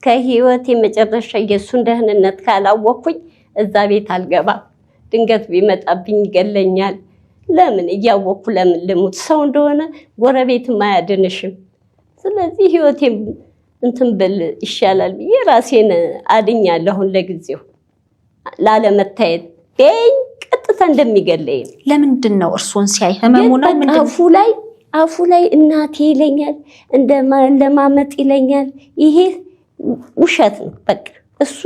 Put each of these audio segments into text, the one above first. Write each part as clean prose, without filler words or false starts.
እስከ ህይወቴ መጨረሻ የሱን ደህንነት ካላወቅኩኝ እዛ ቤት አልገባም። ድንገት ቢመጣብኝ ይገለኛል። ለምን እያወቅኩ ለምን ልሙት? ሰው እንደሆነ ጎረቤትም አያድንሽም። ስለዚህ ህይወቴን እንትን ብል ይሻላል ብዬ ራሴን አድኛለሁ። አሁን ለጊዜው ላለመታየት ቀጥታ እንደሚገለኝ። ለምንድን ነው እርሶን ሲያይ ህመሙ ነው? ምንድን አፉ ላይ እናቴ ይለኛል፣ ለማመጥ ይለኛል። ይሄ ውሸት ነው። በቃ እሱ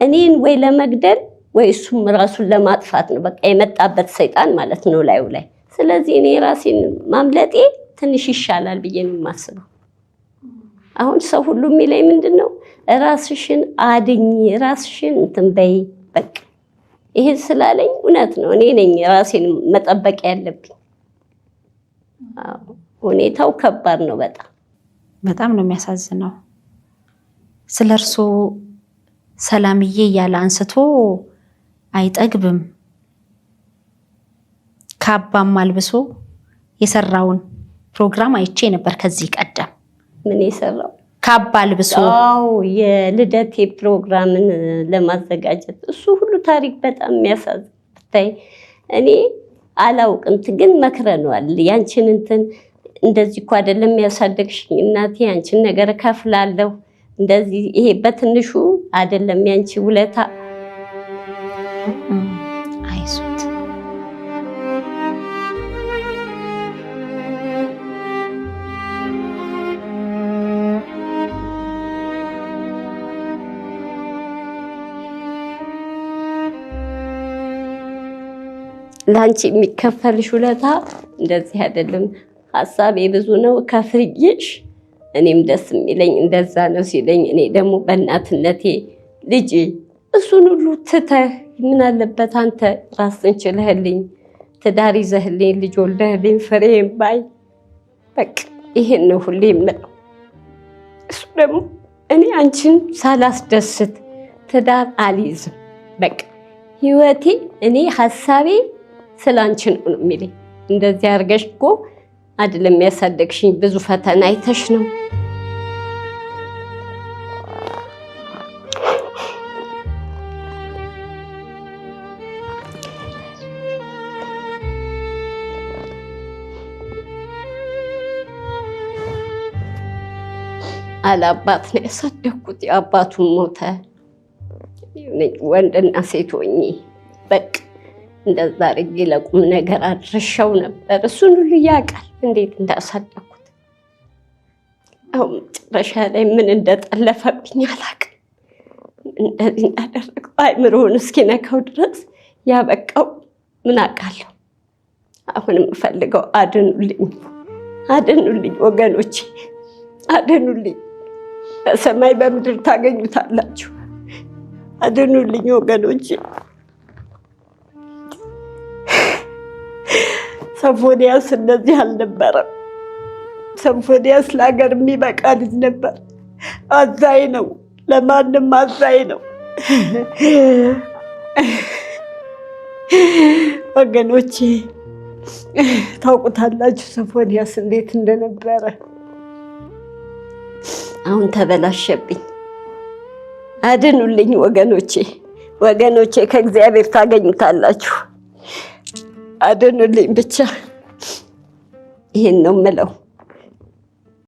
እኔን ወይ ለመግደል ወይ እሱም ራሱን ለማጥፋት ነው። በቃ የመጣበት ሰይጣን ማለት ነው ላዩ ላይ። ስለዚህ እኔ ራሴን ማምለጤ ትንሽ ይሻላል ብዬ ነው የማስበው። አሁን ሰው ሁሉ የሚለኝ ምንድን ነው? ራስሽን አድኝ፣ ራስሽን እንትን በይ። በቃ ይሄ ስላለኝ እውነት ነው። እኔ ነኝ ራሴን መጠበቅ ያለብኝ። ሁኔታው ከባድ ነው። በጣም ነው የሚያሳዝነው። ስለ እርሶ ሰላምዬ እያለ አንስቶ አይጠግብም። ካባም አልብሶ የሰራውን ፕሮግራም አይቼ ነበር ከዚህ ቀደም። ምን የሰራው? ካባ አልብሶ የልደቴ ፕሮግራምን ለማዘጋጀት እሱ ሁሉ ታሪክ በጣም የሚያሳዝን ብታይ። እኔ አላውቅም ግን መክረነዋል። ያንቺን እንትን እንደዚህ እኮ አይደለም ያሳደግሽኝ እናቴ፣ ያንቺን ነገር ከፍላለሁ እንደዚህ። ይሄ በትንሹ አይደለም ያንቺ ውለታ። አይዞት ላንቺ የሚከፈልሽ ውለታ እንደዚህ አይደለም። ሐሳቤ ብዙ ነው ከፍርዬሽ። እኔም ደስ የሚለኝ እንደዛ ነው ሲለኝ፣ እኔ ደግሞ በእናትነቴ ልጅ እሱን ሁሉ ትተህ ምን አለበት አንተ ራስን ችለህልኝ ትዳር ይዘህልኝ ልጅ ወልደህልኝ ፍሬም ባይ። በቃ ይሄን ነው ሁሌ የምለው። እሱ ደግሞ እኔ አንቺን ሳላስደስት ትዳር አልይዝም። በቃ ህይወቴ እኔ ሐሳቤ ስላንቺ ነው የሚለኝ። እንደዚህ አድርገሽ እኮ አይደለም ያሳደግሽኝ፣ ብዙ ፈተና አይተሽ ነው። አላባት ነው ያሳደግኩት። የአባቱን ሞተ። ወንድና ሴት ሆኜ በቃ እንደዛ አድርጌ ለቁም ነገር አድርሻው ነበር። እሱን ሁሉ ያውቃል እንዴት እንዳሳደግኩት። አሁን መጨረሻ ላይ ምን እንደጠለፈብኝ አላውቅም። እንደዚህ እንዳደረገው አይምሮውን እስኪነካው ድረስ ያበቃው ምን አውቃለሁ። አሁን የምፈልገው አድኑልኝ፣ አድኑልኝ ወገኖቼ፣ አድኑልኝ። በሰማይ በምድር ታገኙታላችሁ። አድኑልኝ ወገኖቼ። ሶፎንያስ እንደዚህ አልነበረም። ሶፎንያስ ለሀገር የሚበቃ ልጅ ነበር። አዛኝ ነው፣ ለማንም አዛኝ ነው። ወገኖቼ ታውቁታላችሁ ሶፎንያስ እንዴት እንደነበረ። አሁን ተበላሸብኝ። አድኑልኝ ወገኖቼ፣ ወገኖቼ ከእግዚአብሔር ታገኙታላችሁ። አድኑልኝ ብቻ። ይሄን ነው የምለው።